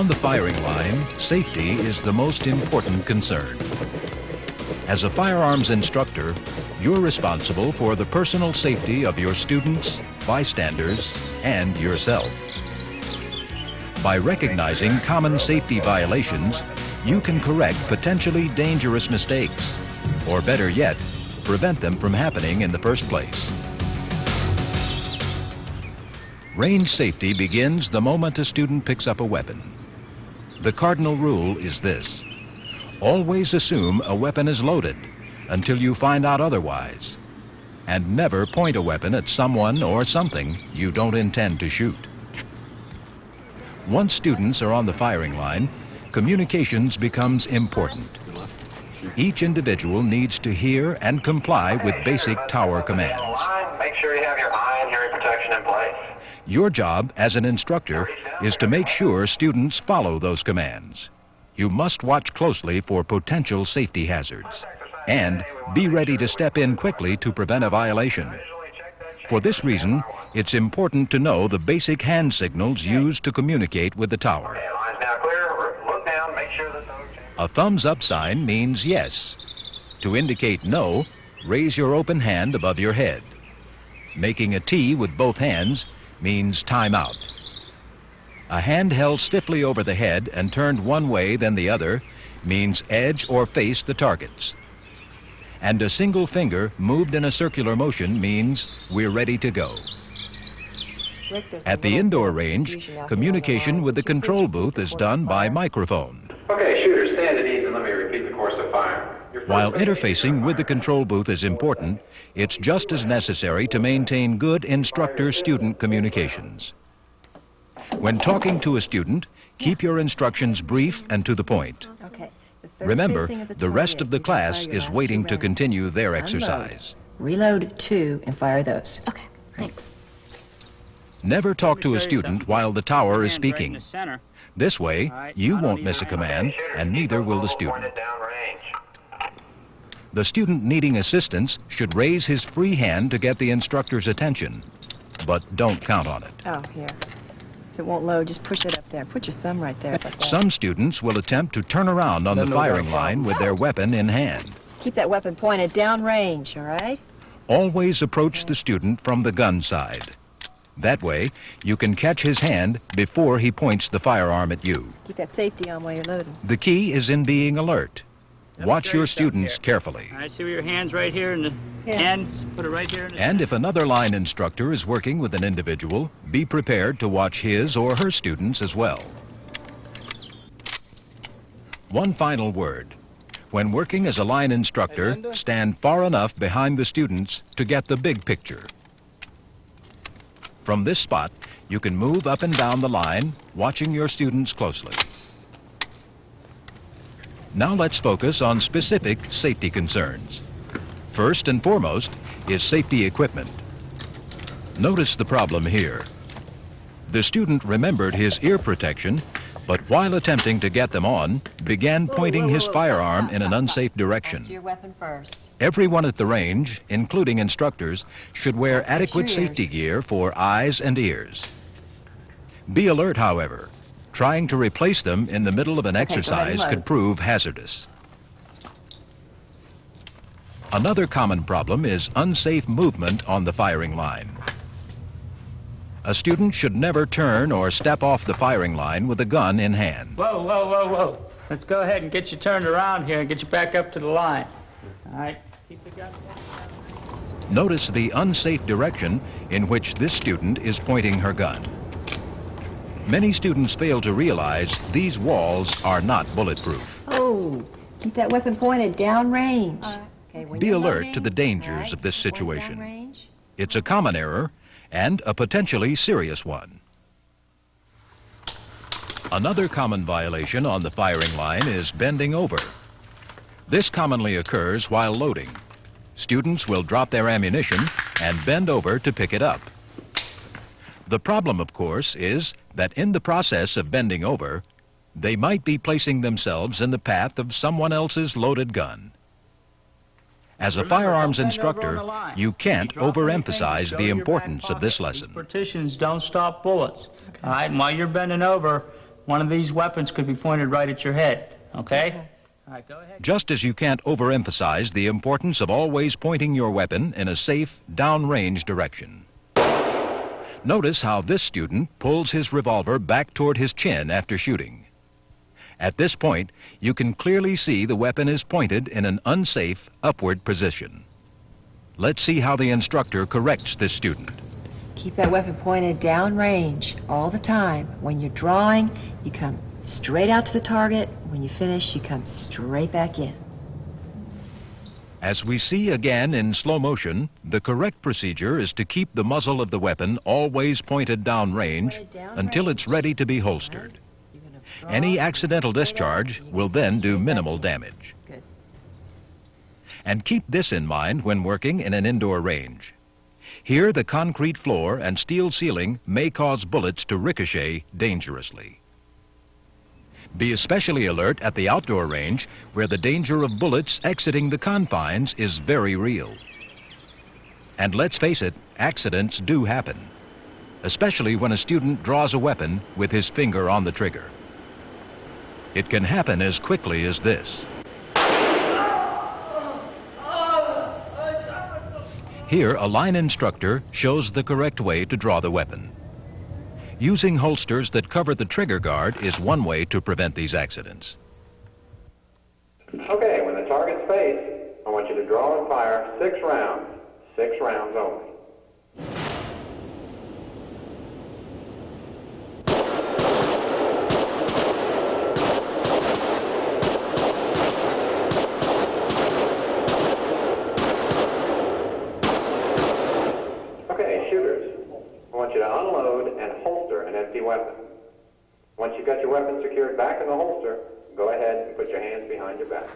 On the firing line, safety is the most important concern. As a firearms instructor, you're responsible for the personal safety of your students, bystanders, and yourself. By recognizing common safety violations, you can correct potentially dangerous mistakes, or better yet, prevent them from happening in the first place. Range safety begins the moment a student picks up a weapon. The cardinal rule is this: always assume a weapon is loaded until you find out otherwise, and never point a weapon at someone or something you don't intend to shoot. Once students are on the firing line, communications becomes important. Each individual needs to hear and comply with basic tower commands. Make sure you have your eye and hearing protection in place. Your job as an instructor is to make sure students follow those commands. You must watch closely for potential safety hazards and be ready to step in quickly to prevent a violation. For this reason, it's important to know the basic hand signals used to communicate with the tower. Line's now clear. Look down, make sure there's no change. A thumbs up sign means yes. To indicate no, raise your open hand above your head. Making a T with both hands means time out. A hand held stiffly over the head and turned one way then the other means edge or face the targets. And a single finger moved in a circular motion means we're ready to go. At the indoor range, communication with the control booth is done by microphone. Okay, shooters, stand at ease and let me repeat the course of fire. While interfacing with the control booth is important, it's just as necessary to maintain good instructor-student communications. When talking to a student, keep your instructions brief and to the point. Remember, the rest of the class is waiting to continue their exercise. Reload 2 and fire those. Okay, thanks. Never talk to a student while the tower is speaking. This way, you won't miss a command, and neither will the student. The student needing assistance should raise his free hand to get the instructor's attention, but don't count on it. Oh, here. If it won't load, just push it up there. Put your thumb right there. Like that. Some students will attempt to turn around on the firing line with their weapon in hand. Keep that weapon pointed down range, all right? Always approach the student from the gun side. That way, you can catch his hand before he points the firearm at you. Keep that safety on while you're loading. The key is in being alert. Watch your students carefully. I see where your hand's right here in the hand. Put it right here in the And if another line instructor is working with an individual, be prepared to watch his or her students as well. One final word. When working as a line instructor, stand far enough behind the students to get the big picture. From this spot, you can move up and down the line, watching your students closely. Now let's focus on specific safety concerns. First and foremost is safety equipment. Notice the problem here. The student remembered his ear protection, but while attempting to get them on, began pointing his firearm in an unsafe direction. Your weapon first. Everyone at the range, including instructors, should wear adequate safety gear for eyes and ears. Be alert, however. Trying to replace them in the middle of an exercise could prove hazardous. Another common problem is unsafe movement on the firing line. A student should never turn or step off the firing line with a gun in hand. Whoa, whoa, whoa, whoa. Let's go ahead and get you turned around here and get you back up to the line. All right, keep the gun. Notice the unsafe direction in which this student is pointing her gun. Many students fail to realize these walls are not bulletproof. Oh, keep that weapon pointed down range. Okay, Be alert to the dangers of this situation. It's a common error and a potentially serious one. Another common violation on the firing line is bending over. This commonly occurs while loading. Students will drop their ammunition and bend over to pick it up. The problem, of course, is that in the process of bending over, they might be placing themselves in the path of someone else's loaded gun. As a firearms instructor, you can't overemphasize the importance of this lesson. Partitions don't stop bullets. All right, and while you're bending over, one of these weapons could be pointed right at your head, okay? Okay. All right, go ahead. Just as you can't overemphasize the importance of always pointing your weapon in a safe, downrange direction. Notice how this student pulls his revolver back toward his chin after shooting. At this point, you can clearly see the weapon is pointed in an unsafe, upward position. Let's see how the instructor corrects this student. Keep that weapon pointed downrange all the time. When you're drawing, you come straight out to the target. When you finish, you come straight back in. As we see again in slow motion, the correct procedure is to keep the muzzle of the weapon always pointed downrange until it's ready to be holstered. You're gonna draw, Any accidental straight out, discharge and you will come then do straight back minimal in. damage. Good. And keep this in mind when working in an indoor range. Here, the concrete floor and steel ceiling may cause bullets to ricochet dangerously. Be especially alert at the outdoor range, where the danger of bullets exiting the confines is very real. And let's face it, accidents do happen, especially when a student draws a weapon with his finger on the trigger. It can happen as quickly as this. Here, a line instructor shows the correct way to draw the weapon. Using holsters that cover the trigger guard is one way to prevent these accidents. Okay, when the target's faced, I want you to draw and fire 6 rounds. 6 rounds only. Okay, shooters, I want you to unload and holster an empty weapon. Once you've got your weapon secured back in the holster, go ahead and put your hands behind your back.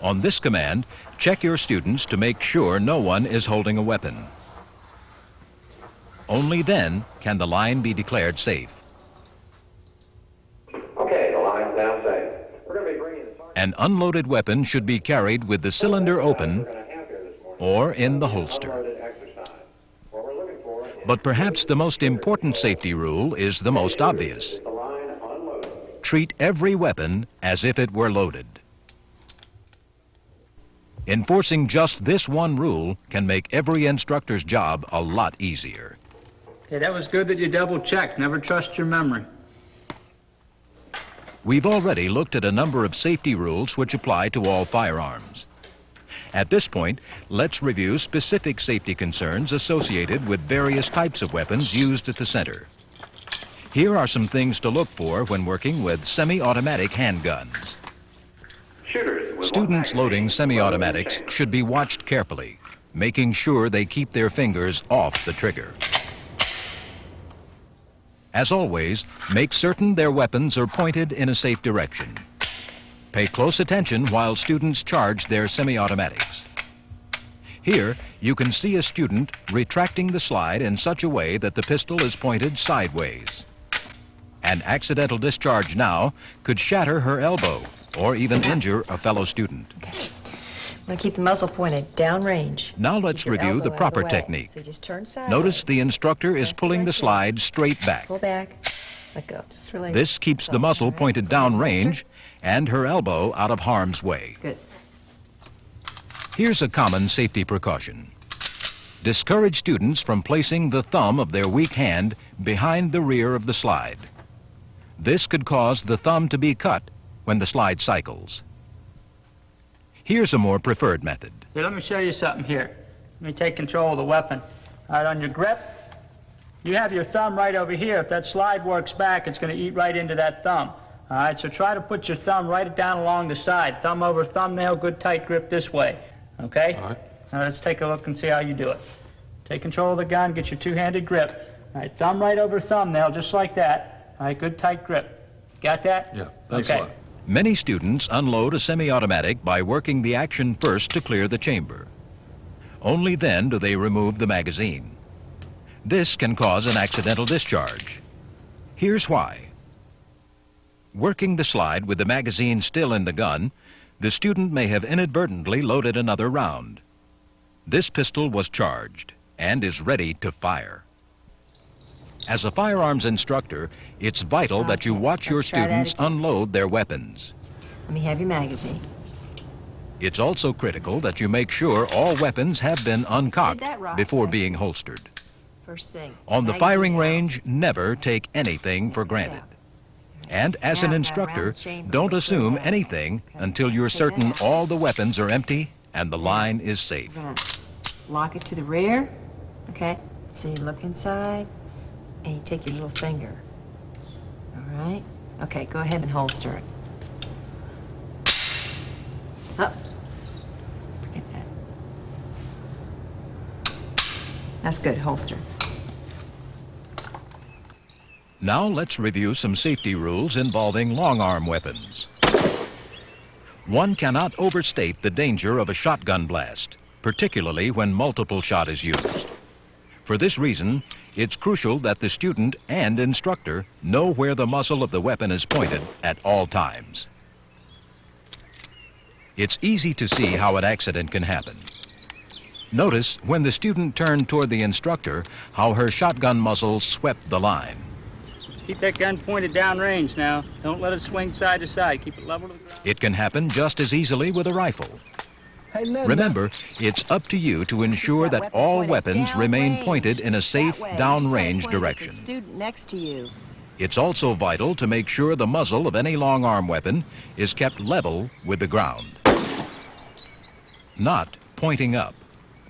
On this command, check your students to make sure no one is holding a weapon. Only then can the line be declared safe. Okay, the line's now safe. We're going to be bringing the target. An unloaded weapon should be carried with the cylinder open or in the holster. Unloaded exercise. What we're looking for is But perhaps the most important safety rule is the most obvious. the line unloaded. Treat every weapon as if it were loaded. Enforcing just this one rule can make every instructor's job a lot easier. Okay, that was good that you double-checked. Never trust your memory. We've already looked at a number of safety rules which apply to all firearms. At this point, let's review specific safety concerns associated with various types of weapons used at the center. Here are some things to look for when working with semi-automatic handguns. Shooters with Students loading semi-automatics should be watched carefully, making sure they keep their fingers off the trigger. As always, make certain their weapons are pointed in a safe direction. Pay close attention while students charge their semi-automatics. Here, you can see a student retracting the slide in such a way that the pistol is pointed sideways. An accidental discharge now could shatter her elbow or even injure a fellow student. Okay. I'm going to keep the muzzle pointed downrange. Now let's Keep your review elbow the out of proper way. technique. So you just turn sideways. Notice the instructor is Press pulling the right slide straight back. Pull back. Let go. Just release. This keeps the muzzle All right. pointed downrange and her elbow out of harm's way. Good. Here's a common safety precaution. Discourage students from placing the thumb of their weak hand behind the rear of the slide. This could cause the thumb to be cut when the slide cycles. Here's a more preferred method. Here, let me show you something here. Let me take control of the weapon. All right, on your grip, you have your thumb right over here. If that slide works back, it's going to eat right into that thumb. All right, so try to put your thumb right down along the side. Thumb over thumbnail, good tight grip this way. Okay? All right. Now let's take a look and see how you do it. Take control of the gun, get your two-handed grip. All right, thumb right over thumbnail, just like that. All right, good tight grip. Got that? Yeah, thanks okay. a lot. Many students unload a semi-automatic by working the action first to clear the chamber. Only then do they remove the magazine. This can cause an accidental discharge. Here's why. Working the slide with the magazine still in the gun, the student may have inadvertently loaded another round. This pistol was charged and is ready to fire. As a firearms instructor, it's vital that you Okay, watch your let's try that students again. unload their weapons. Let me have your magazine. It's also critical that you make sure all weapons have been uncocked Did that right. before Okay. being holstered. First thing. On the magazine firing out. range, never take anything for granted. And as Now, an now, instructor, round chamber, don't pull assume out. anything Okay. until you're Take that certain out. all the weapons are empty and the Now, line is safe. We're going to lock it to the rear. Okay? So you look inside and you take your little finger. All right? Okay, go ahead and holster it. Up. Forget that. That's good, holster. Now let's review some safety rules involving long-arm weapons. One cannot overstate the danger of a shotgun blast, particularly when multiple shot is used. For this reason, it's crucial that the student and instructor know where the muzzle of the weapon is pointed at all times. It's easy to see how an accident can happen. Notice when the student turned toward the instructor how her shotgun muzzle swept the line. Keep that gun pointed downrange now. Don't let it swing side to side. Keep it level to the ground. It can happen just as easily with a rifle. Hey, Linda. Remember, it's up to you to ensure that all weapons remain pointed in a safe downrange direction. Student next to you. It's also vital to make sure the muzzle of any long-arm weapon is kept level with the ground, not pointing up,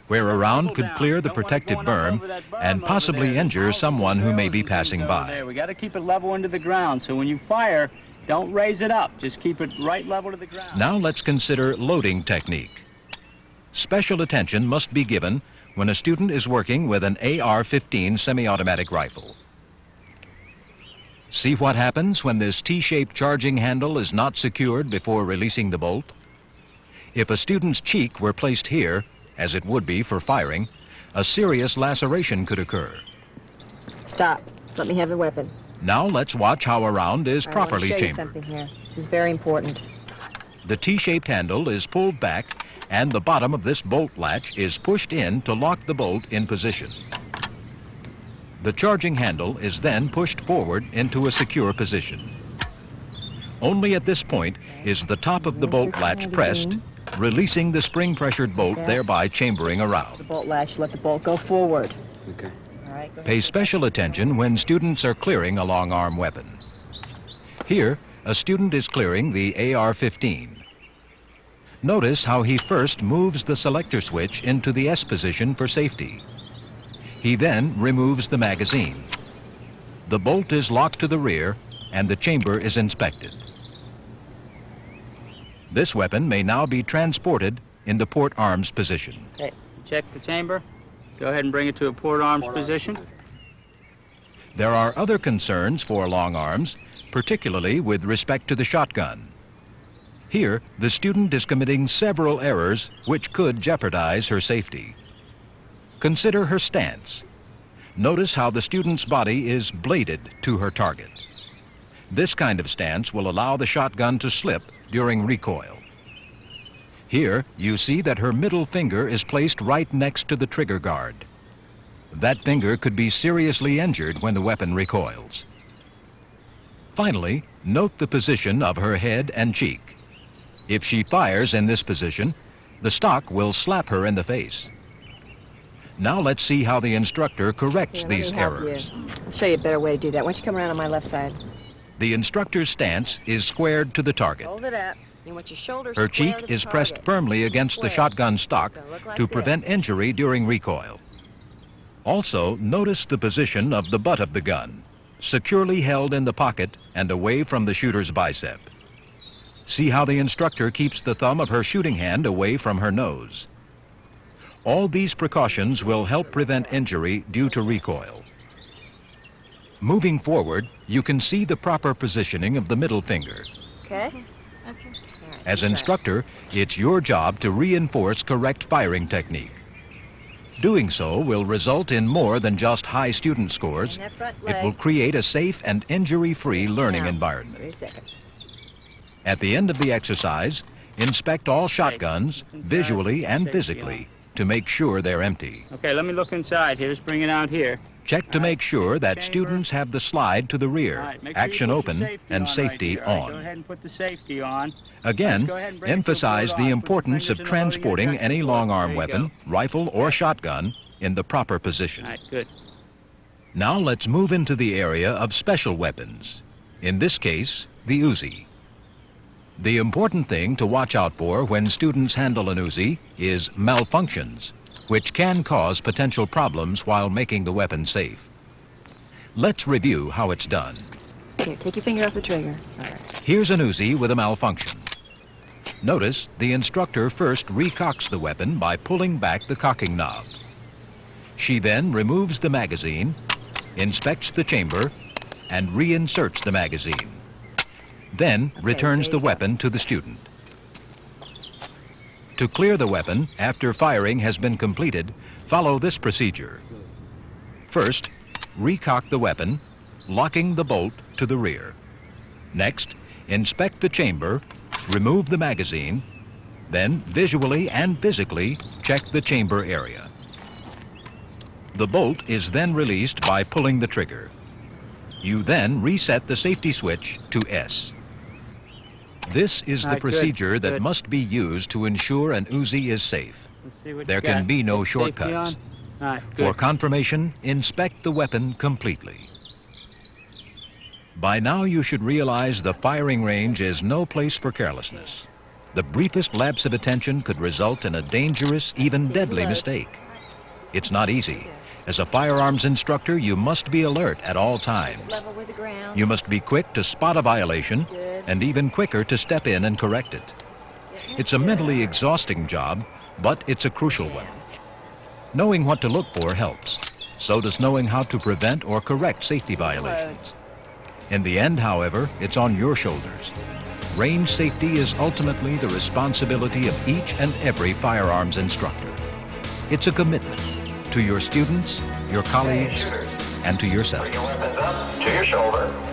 where a round could clear the protective berm and possibly injure someone who may be passing by. We got to keep it level into the ground, so when you fire, don't raise it up. Just keep it right level to the ground. Now let's consider loading technique. Special attention must be given when a student is working with an AR-15 semi-automatic rifle. See what happens when this T-shaped charging handle is not secured before releasing the bolt? If a student's cheek were placed here, as it would be for firing, a serious laceration could occur. Stop. Let me have the weapon. Now let's watch how a round is I want properly to show you chambered. something here. This is very important. The T-shaped handle is pulled back and the bottom of this bolt latch is pushed in to lock the bolt in position. The charging handle is then pushed forward into a secure position. Only at this point is the top of the bolt latch pressed, releasing the spring-pressured bolt, thereby chambering The around. bolt latch, let the bolt go forward. Okay. All right, go Pay ahead. special attention when students are clearing a long-arm weapon. Here, a student is clearing the AR-15. Notice how he first moves the selector switch into the S position for safety. He then removes the magazine. The bolt is locked to the rear and the chamber is inspected. This weapon may now be transported in the port arms position. Okay, check the chamber. Go ahead and bring it to a port arms position. There are other concerns for long arms, particularly with respect to the shotgun. Here, the student is committing several errors which could jeopardize her safety. Consider her stance. Notice how the student's body is bladed to her target. This kind of stance will allow the shotgun to slip during recoil. Here, you see that her middle finger is placed right next to the trigger guard. That finger could be seriously injured when the weapon recoils. Finally, note the position of her head and cheek. If she fires in this position, the stock will slap her in the face. Now let's see how the instructor corrects Here, let these me help errors. you. I'll show you a better way to do that. Why don't you come around on my left side? The instructor's stance is squared to the target. Hold it up. You want your shoulders Her square cheek to the is pressed target. firmly against the Square. shotgun stock It's gonna look like to this. prevent injury during recoil. Also, notice the position of the butt of the gun, securely held in the pocket and away from the shooter's bicep. See how the instructor keeps the thumb of her shooting hand away from her nose. All these precautions will help prevent injury due to recoil. Moving forward, you can see the proper positioning of the middle finger. Okay? As instructor, it's your job to reinforce correct firing technique. Doing so will result in more than just high student scores. And that front It will leg. create a safe and injury-free learning Now, environment. 3 seconds. At the end of the exercise, inspect all shotguns visually and physically to make sure they're empty. Okay, let me look inside here. Just bring it out here. Check to make sure that Chamber. students have the slide to the rear, All right, make sure you action put the open, safety and on right safety here. All right, go on. ahead and put the safety on. Again, Go ahead and bring it to a emphasize board the on. Put the importance of fingers in the loading transporting ejector any port. long-arm There you weapon, go. rifle or shotgun, in the proper position. All right, good. Now let's move into the area of special weapons. In this case, the Uzi. The important thing to watch out for when students handle an Uzi is malfunctions, which can cause potential problems while making the weapon safe. Let's review how it's done. Here, take your finger off the trigger. All right. Here's an Uzi with a malfunction. Notice the instructor first recocks the weapon by pulling back the cocking knob. She then removes the magazine, inspects the chamber, and reinserts the magazine. Then returns there the you go. weapon to the student. To clear the weapon after firing has been completed, follow this procedure. First, recock the weapon, locking the bolt to the rear. Next, inspect the chamber, remove the magazine, then visually and physically check the chamber area. The bolt is then released by pulling the trigger. You then reset the safety switch to S. This is the All right, good, procedure that good. must be used to ensure an Uzi is safe. Let's see what There you can got. be no Put safety shortcuts. on. All right, For good. confirmation, inspect the weapon completely. By now you should realize the firing range is no place for carelessness. The briefest lapse of attention could result in a dangerous, even deadly mistake. It's not easy. As a firearms instructor, you must be alert at all times. Level with the ground. You must be quick to spot a violation Good. and even quicker to step in and correct it. It's a mentally exhausting job, but it's a crucial one. Knowing what to look for helps. So does knowing how to prevent or correct safety violations. In the end, however, it's on your shoulders. Range safety is ultimately the responsibility of each and every firearms instructor. It's a commitment to your students, your colleagues, and to yourself. Bring your weapons up to your shoulder.